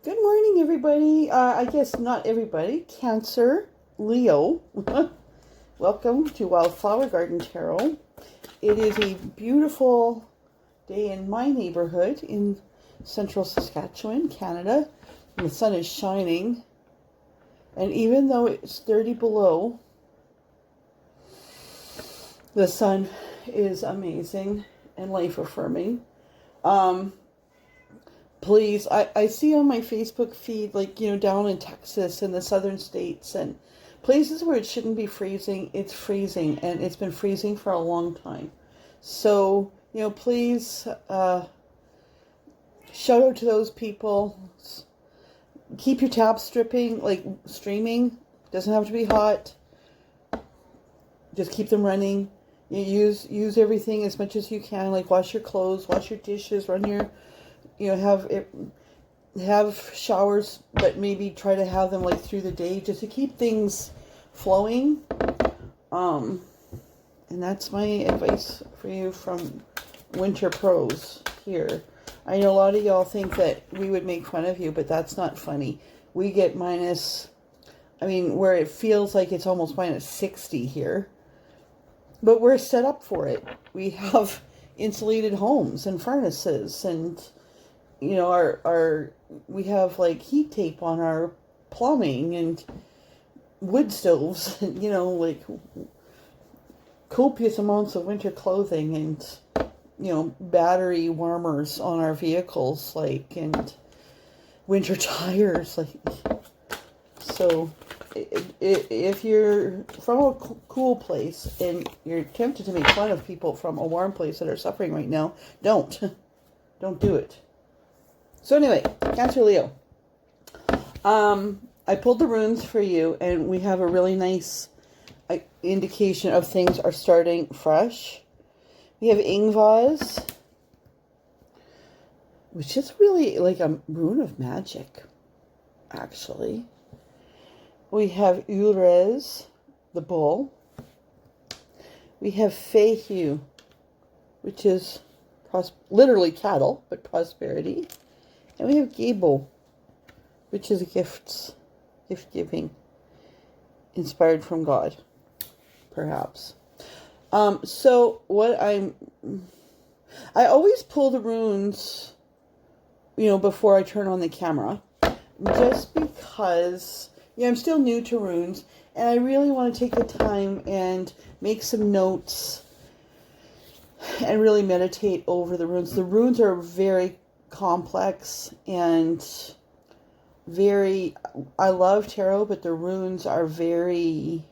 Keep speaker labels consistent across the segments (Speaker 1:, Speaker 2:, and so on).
Speaker 1: Good morning, everybody. I guess not everybody. Cancer, Leo. Welcome to Wildflower Garden Tarot. It is a beautiful day in my neighborhood in central Saskatchewan, Canada. And the sun is shining. And even though it's 30 below, the sun is amazing and life-affirming. Please, I see on my Facebook feed, down in Texas and the southern states and places where it shouldn't be freezing, it's freezing, and it's been freezing for a long time. So, please, shout out to those people. Keep your taps streaming. Doesn't have to be hot. Just keep them running. You use everything as much as you can, like wash your clothes, wash your dishes, run your... have showers, but maybe try to have them through the day just to keep things flowing. And that's my advice for you from Winter Pros here. I know a lot of y'all think that we would make fun of you, but that's not funny. We get where it feels like it's almost minus 60 here. But we're set up for it. We have insulated homes and furnaces and we have heat tape on our plumbing and wood stoves, and copious amounts of winter clothing and battery warmers on our vehicles, and winter tires, so if you're from a cool place and you're tempted to make fun of people from a warm place that are suffering right now, don't do it. So anyway, Cancer, Leo. I pulled the runes for you, and we have a really nice indication of things are starting fresh. We have Ingvaz, which is really like a rune of magic, actually. We have Urez, the bull. We have Fehu, which is literally cattle, but prosperity. And we have Gable, which is gift giving, inspired from God, perhaps. So what I always pull the runes, before I turn on the camera, just because, I'm still new to runes, and I really want to take the time and make some notes and really meditate over the runes. The runes are very complex and I love tarot, but the runes are very,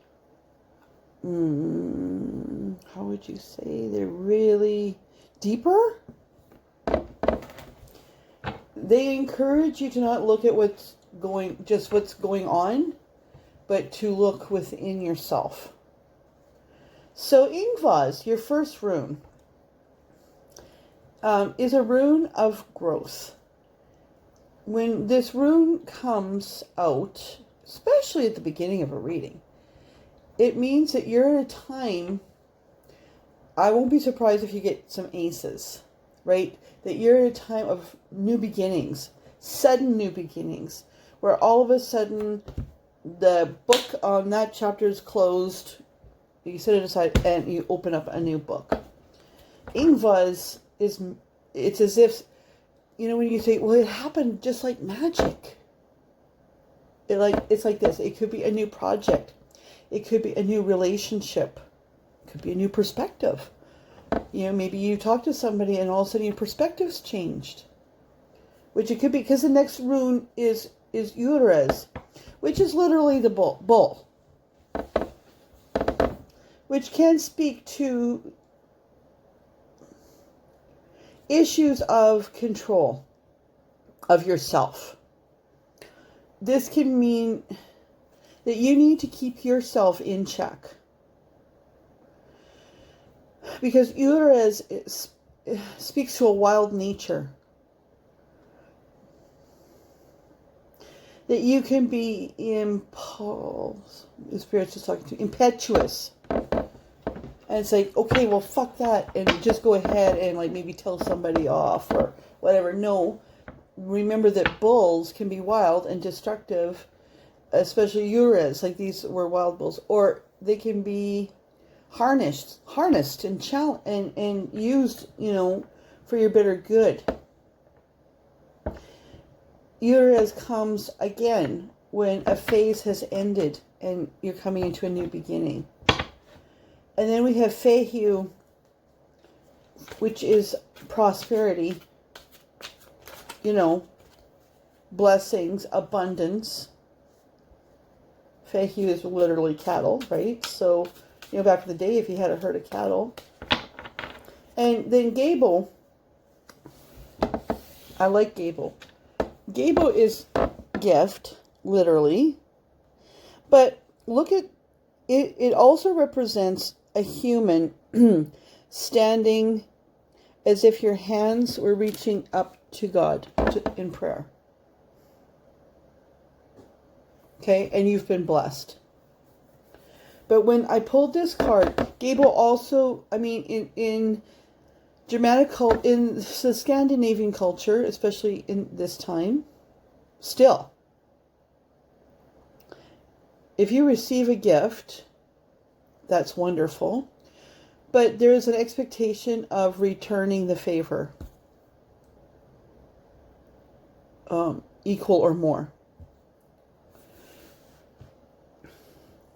Speaker 1: how would you say, they're really deeper. They encourage you to not look at what's going on, but to look within yourself. So Ingvaz, your first rune, is a rune of growth. When this rune comes out, especially at the beginning of a reading, it means that you're at a time, I won't be surprised if you get some aces, right? That you're at a time of new beginnings, sudden new beginnings, where all of a sudden the book on that chapter is closed, you set it aside, and you open up a new book. Ingvaz it's as if, when you say, well, it happened just like magic. It's like this. It could be a new project. It could be a new relationship. It could be a new perspective. Maybe you talk to somebody and all of a sudden your perspective's changed. Which it could be, because the next rune is Urez, which is literally the bull. Which can speak to issues of control of yourself. This can mean that you need to keep yourself in check. Because Urez speaks to a wild nature. That you can be impetuous. And it's like, okay, well, fuck that, and just go ahead and maybe tell somebody off or whatever. No, remember that bulls can be wild and destructive, especially Urez, like these were wild bulls, or they can be harnessed and used, for your better good. Urez comes again when a phase has ended and you're coming into a new beginning. And then we have Fehu, which is prosperity, blessings, abundance. Fehu is literally cattle, right? So, back in the day, if you had a herd of cattle. And then Gable. I like Gable. Gable is gift, literally. But look at it. It also represents a human standing as if your hands were reaching up to God in prayer. Okay, and you've been blessed. But when I pulled this card, Gable also, in Germanic culture, in the Scandinavian culture, especially in this time, still, if you receive a gift, that's wonderful. But there is an expectation of returning the favor, equal or more.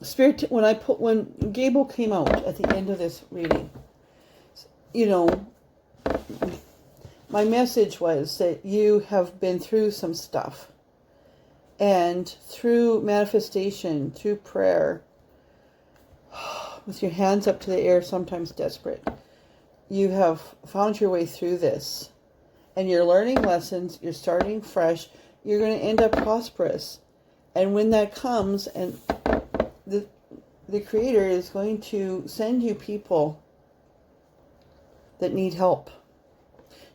Speaker 1: Spirit, when Gable came out at the end of this reading, my message was that you have been through some stuff, and through manifestation, through prayer, with your hands up to the air, sometimes desperate, you have found your way through this, and you're learning lessons, you're starting fresh, you're going to end up prosperous. And when that comes, and the Creator is going to send you people that need help.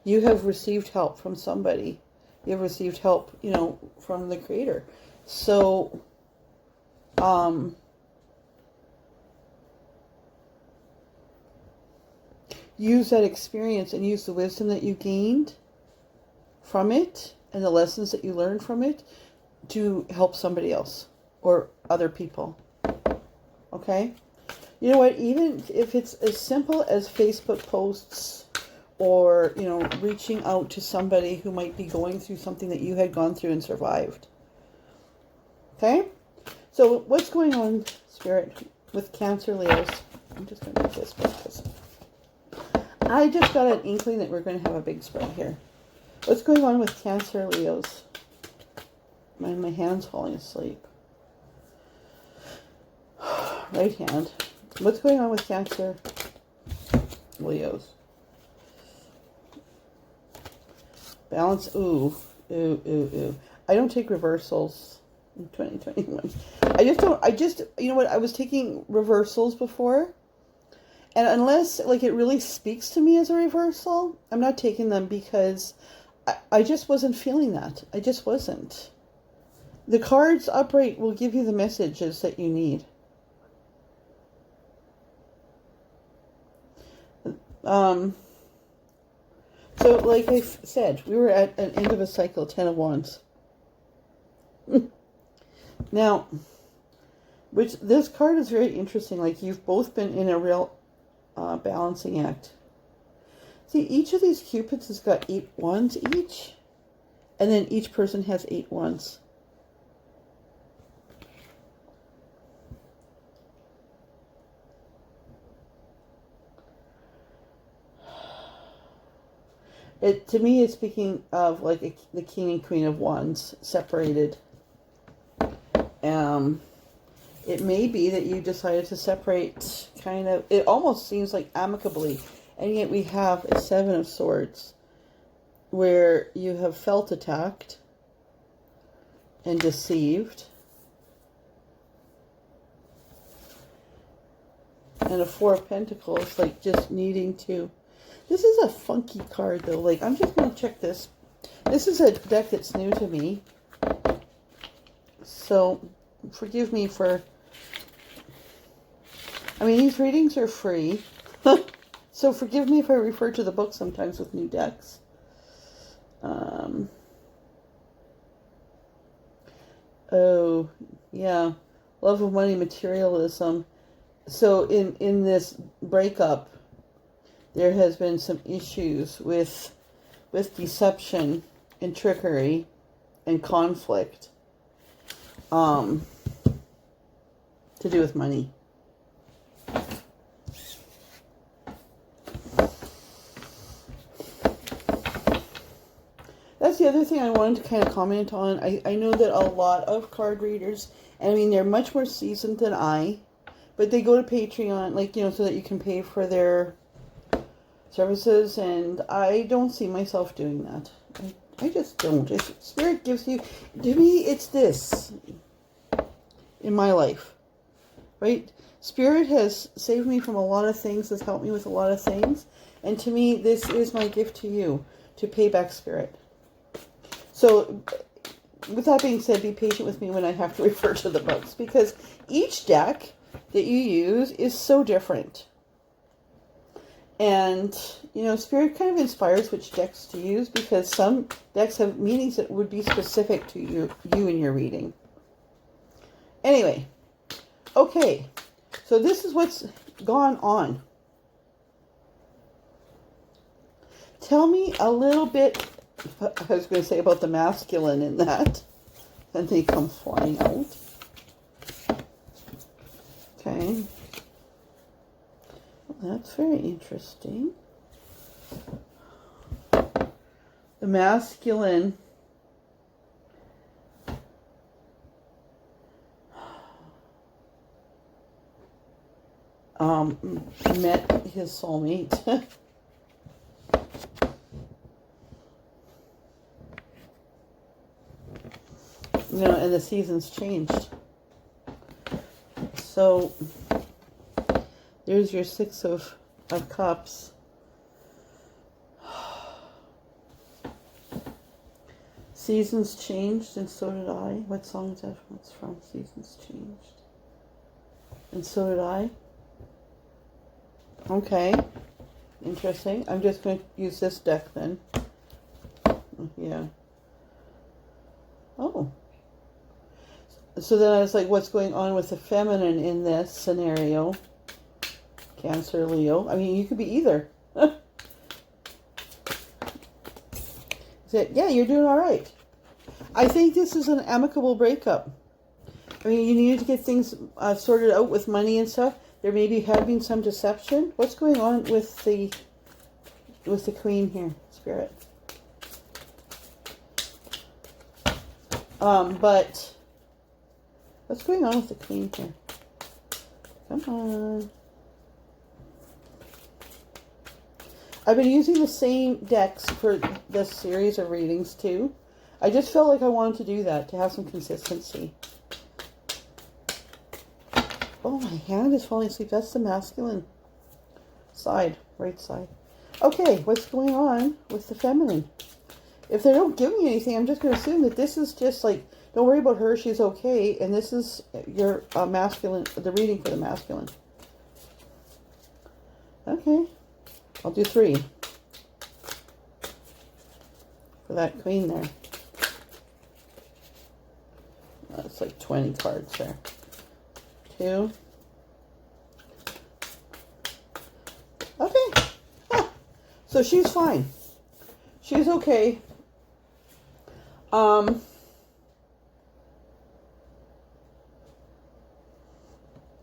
Speaker 1: You have received help from somebody. You have received help, from the Creator. So, use that experience and use the wisdom that you gained from it and the lessons that you learned from it to help somebody else or other people. Okay? You know what? Even if it's as simple as Facebook posts or, reaching out to somebody who might be going through something that you had gone through and survived. Okay? So what's going on, Spirit, with Cancer Leos? I'm just going to make this because I just got an inkling that we're going to have a big spread here. What's going on with Cancer Leos? My hand's falling asleep. Right hand. What's going on with Cancer Leos? Balance. Ooh. I don't take reversals in 2021. I was taking reversals before. And unless, it really speaks to me as a reversal, I'm not taking them because I just wasn't feeling that. I just wasn't. The cards upright will give you the messages that you need. So, like I said, we were at an end of a cycle, 10 of Wands. Now, this card is very interesting. You've both been in a real balancing act. See, each of these Cupids has got 8 wands each. And then each person has 8 wands. To me, it's speaking of the King and Queen of Wands separated. It may be that you decided to separate it almost seems like amicably. And yet we have a 7 of Swords where you have felt attacked and deceived. And a 4 of Pentacles, just needing to... This is a funky card, though. I'm just going to check this. This is a deck that's new to me. So, forgive me for... these readings are free. So, forgive me if I refer to the book sometimes with new decks. Oh, yeah. Love of money, materialism. So in this breakup, there has been some issues with deception and trickery and conflict to do with money. That's the other thing I wanted to kind of comment on. I know that a lot of card readers, I mean, they're much more seasoned than I, but they go to Patreon, like, you know, so that you can pay for their services, and I don't see myself doing that. I just don't. If Spirit gives you, to me, it's this in my life, right? Spirit has saved me from a lot of things, has helped me with a lot of things, and to me, this is my gift to you, to pay back Spirit. So, with that being said, be patient with me when I have to refer to the books, because each deck that you use is so different. And, you know, Spirit kind of inspires which decks to use, because some decks have meanings that would be specific to you in your reading. Anyway, okay, so this is what's gone on. Tell me a little bit, I was going to say, about the masculine in that. Then they come flying out. Okay. Well, that's very interesting. The masculine met his soulmate. You know, and the seasons changed. So there's your Six of Cups. Seasons changed, and so did I. What song is that from? It's from Seasons Changed. And so did I. Okay. Interesting. I'm just going to use this deck then. Yeah. Oh. So then I was like, what's going on with the feminine in this scenario? Cancer, Leo. I mean, you could be either. Yeah, you're doing all right. I think this is an amicable breakup. I mean, you needed to get things sorted out with money and stuff. There maybe had been some deception. What's going on with the Queen here, Spirit? But what's going on with the Queen here? Come on. I've been using the same decks for this series of readings too. I just felt like I wanted to do that, to have some consistency. Oh, my hand is falling asleep. That's the masculine side, right side. Okay, what's going on with the feminine? If they don't give me anything, I'm just going to assume that this is just like, don't worry about her, she's okay. And this is your masculine, the reading for the masculine. Okay, I'll do 3 for that Queen there. That's like 20 cards there. 2. Okay. Ah, so she's fine. She's okay.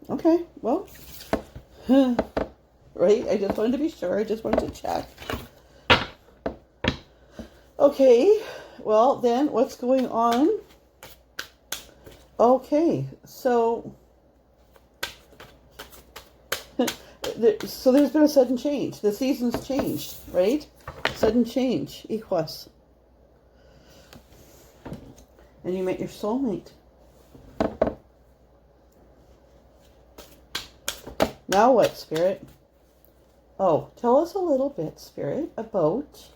Speaker 1: Okay, well. Right? I just wanted to be sure. I just wanted to check. Okay. Well, then, what's going on? Okay, so there's been a sudden change. The season's changed, right? Sudden change equals. And you met your soulmate. Now what, Spirit? Oh, tell us a little bit, Spirit, about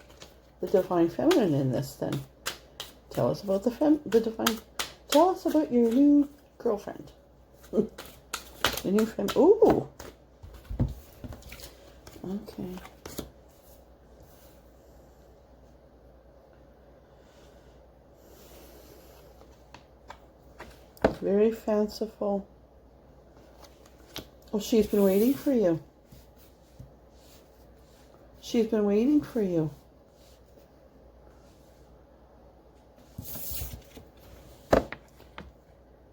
Speaker 1: the Divine Feminine in this, then. Tell us about the Divine... Tell us about your new girlfriend. Your new friend. Ooh. Okay. Very fanciful. Well, she's been waiting for you. She's been waiting for you.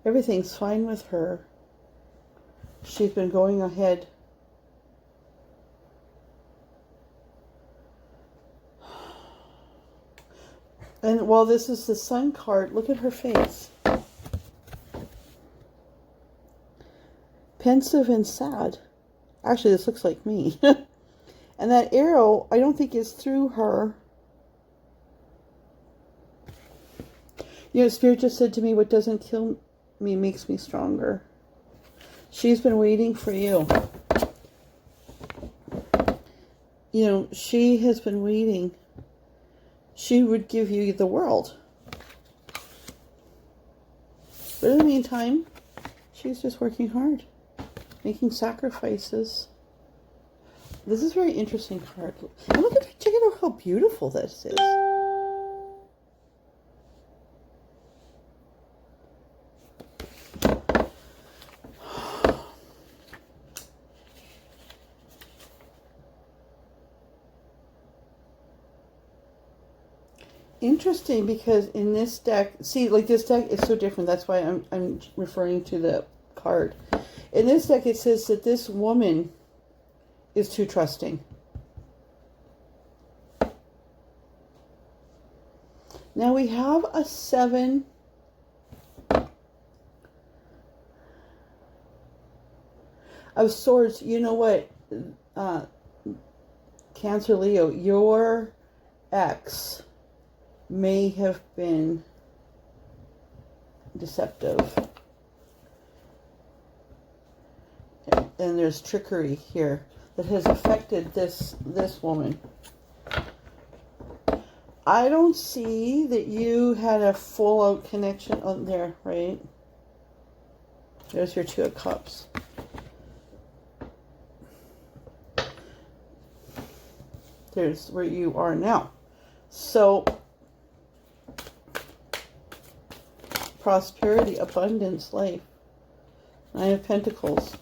Speaker 1: Everything's fine with her. She's been going ahead. And while this is the Sun card, look at her face. Pensive and sad. Actually, this looks like me. And that arrow, I don't think is through her. You know, Spirit just said to me, what doesn't kill me makes me stronger. She's been waiting for you. You know, she has been waiting. She would give you the world. But in the meantime, she's just working hard. Making sacrifices. This is a very interesting card. And look at, check out how beautiful this is. Interesting, because in this deck, see, like this deck is so different. That's why I'm referring to the card. In this deck, it says that this woman is too trusting. Now we have a 7 of Swords. You know what, Cancer, Leo, your ex may have been deceptive. And there's trickery here that has affected this woman. I don't see that you had a full-out connection on there, right? There's your 2 of Cups. There's where you are now. So, prosperity, abundance, life. 9 of Pentacles.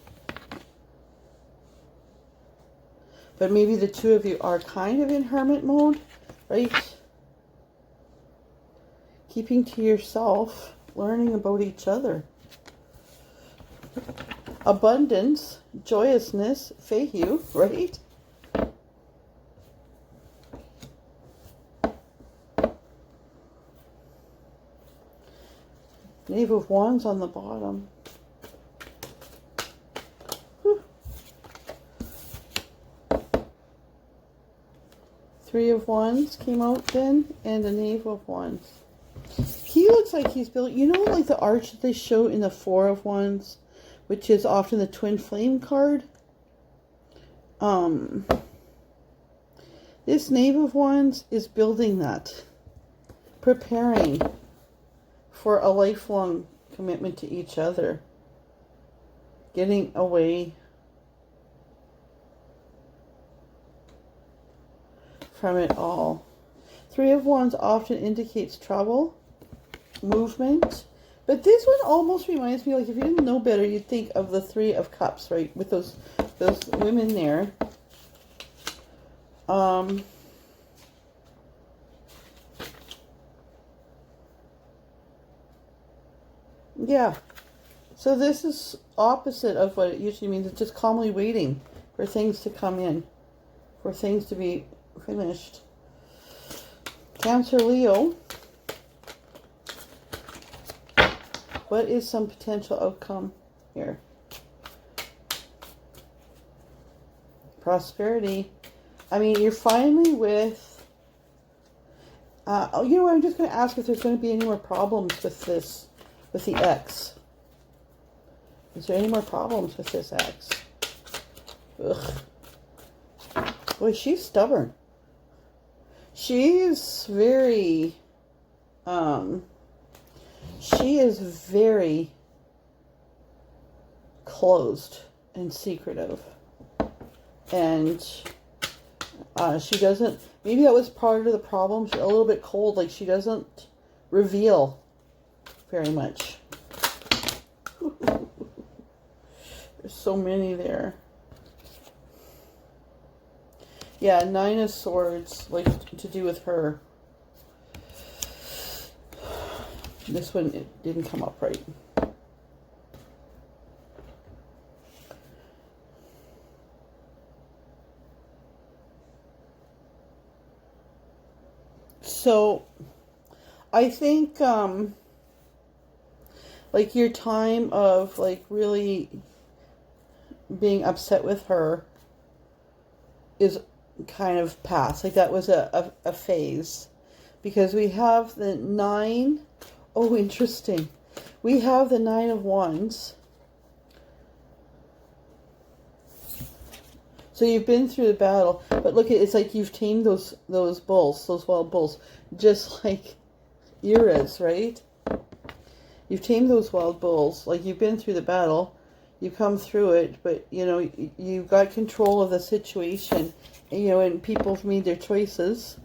Speaker 1: But maybe the 2 of you are kind of in hermit mode, right? Keeping to yourself, learning about each other. Abundance, joyousness, Feihu, right? Knave of Wands on the bottom. Whew. 3 of Wands came out then, and a Knave of Wands. He looks like he's building, you know, like the arch that they show in the 4 of Wands, which is often the Twin Flame card. This Knave of Wands is building that, preparing for a lifelong commitment to each other, getting away from it all. 3 of Wands often indicates trouble, movement, but this one almost reminds me, like, if you didn't know better, you'd think of the 3 of Cups, right, with those women there. Yeah, so this is opposite of what it usually means. It's just calmly waiting for things to come in, for things to be finished. Cancer, Leo, what is some potential outcome here? Prosperity. I mean, you're finally with, you know what, I'm just going to ask if there's going to be any more problems with this, with the ex. Is there any more problems with this ex? Ugh. Boy, she's stubborn. She's very, she is very closed and secretive. And she doesn't, maybe that was part of the problem. She's a little bit cold, like she doesn't reveal very much. There's so many there. Yeah, 9 of Swords, like to do with her. This one, it didn't come up right. So, I think, like your time of like really being upset with her is kind of past. Like that was a phase. Because we have the 9. Oh, interesting. We have the 9 of Wands. So you've been through the battle. But look, it's like you've tamed those bulls, those wild bulls. Just like Eras, right? You've tamed those wild bulls. Like you've been through the battle. You've come through it. But, you know, you've got control of the situation. And, you know, and people have made their choices.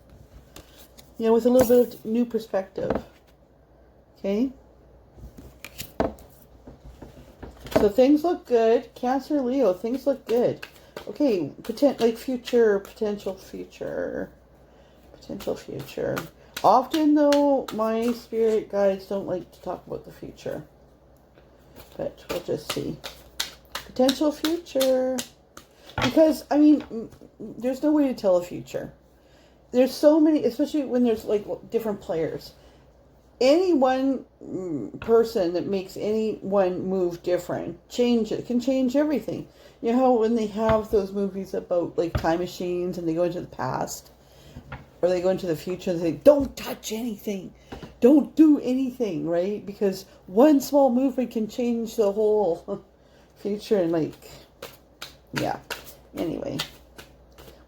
Speaker 1: You know, with a little bit of new perspective. Okay? So things look good. Cancer, Leo, things look good. Okay, potential future. Often, though, my spirit guides don't like to talk about the future. But we'll just see. Potential future. Because, I mean, there's no way to tell the future. There's so many, especially when there's like different players. Any one person that makes any one move different, can change everything. You know how when they have those movies about like time machines and they go into the past or they go into the future and they say, don't touch anything, don't do anything, right? Because one small movement can change the whole future. And like, yeah. Anyway,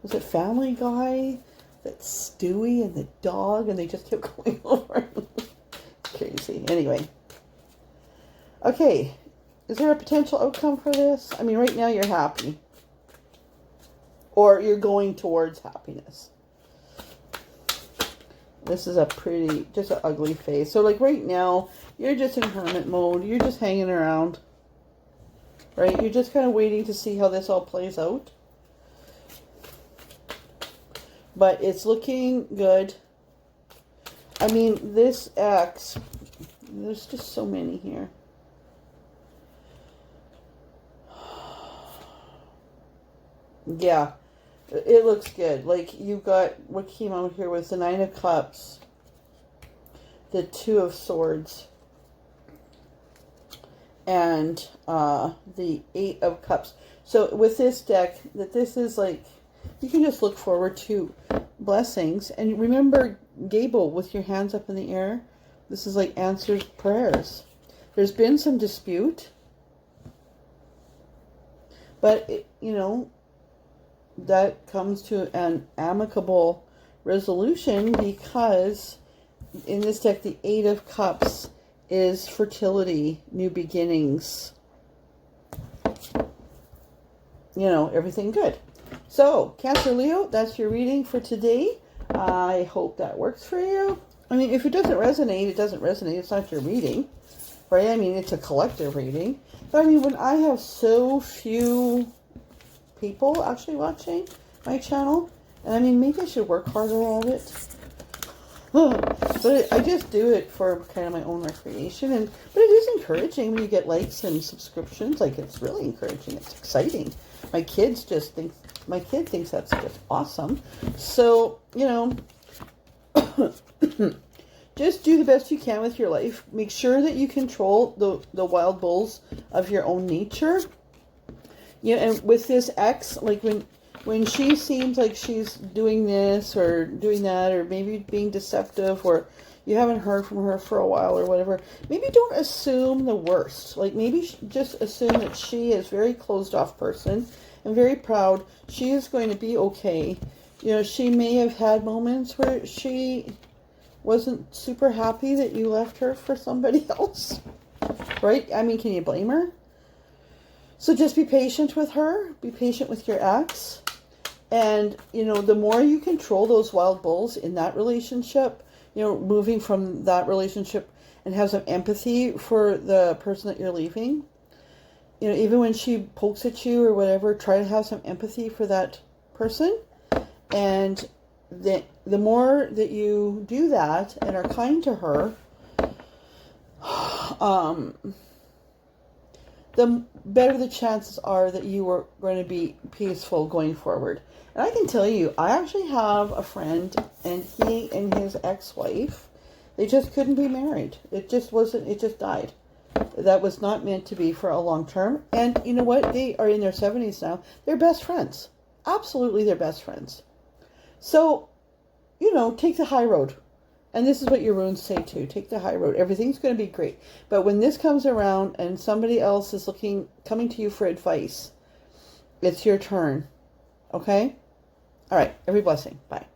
Speaker 1: was it Family Guy? That Stewie and the dog, and they just kept going over. Crazy. Anyway. Okay. Is there a potential outcome for this? I mean, right now you're happy. Or you're going towards happiness. This is a pretty, just an ugly face. So, like, right now, you're just in hermit mode. You're just hanging around. Right? You're just kind of waiting to see how this all plays out. But it's looking good. I mean, this X, there's just so many here. Yeah, it looks good. Like, you got, what came out here was the 9 of Cups, the 2 of Swords, and the 8 of Cups. So with this deck, that this is like, you can just look forward to blessings. And remember, Gable, with your hands up in the air, this is like answers prayers. There's been some dispute. But, you know, that comes to an amicable resolution because in this deck, the 8 of Cups is fertility, new beginnings. You know, everything good. So, Cancer, Leo, that's your reading for today. I hope that works for you. I mean, if it doesn't resonate, it doesn't resonate. It's not your reading, right? I mean, it's a collective reading. But, I mean, when I have so few people actually watching my channel, and I mean, maybe I should work harder at it. But I just do it for kind of my own recreation. But it is encouraging when you get likes and subscriptions. Like, it's really encouraging. It's exciting. My kid thinks that's just awesome. So, you know, just do the best you can with your life. Make sure that you control the wild bulls of your own nature. Yeah, and with this X, like when she seems like she's doing this or doing that, or maybe being deceptive, or you haven't heard from her for a while or whatever, maybe don't assume the worst. Like, maybe just assume that she is a very closed off person and very proud. She is going to be okay. You know, she may have had moments where she wasn't super happy that you left her for somebody else, right? I mean, can you blame her? So just be patient with her. Be patient with your ex. And, you know, the more you control those wild bulls in that relationship, you know, moving from that relationship and have some empathy for the person that you're leaving, you know, even when she pokes at you or whatever, try to have some empathy for that person. And the more that you do that and are kind to her, the better the chances are that you are going to be peaceful going forward. And I can tell you, I actually have a friend, and he and his ex-wife, they just couldn't be married. It just wasn't, it just died. That was not meant to be for a long term. And you know what? They are in their 70s now. They're best friends. Absolutely, they're best friends. So, you know, take the high road. And this is what your runes say too. Take the high road. Everything's going to be great. But when this comes around and somebody else is coming to you for advice, it's your turn. Okay? All right. Every blessing. Bye.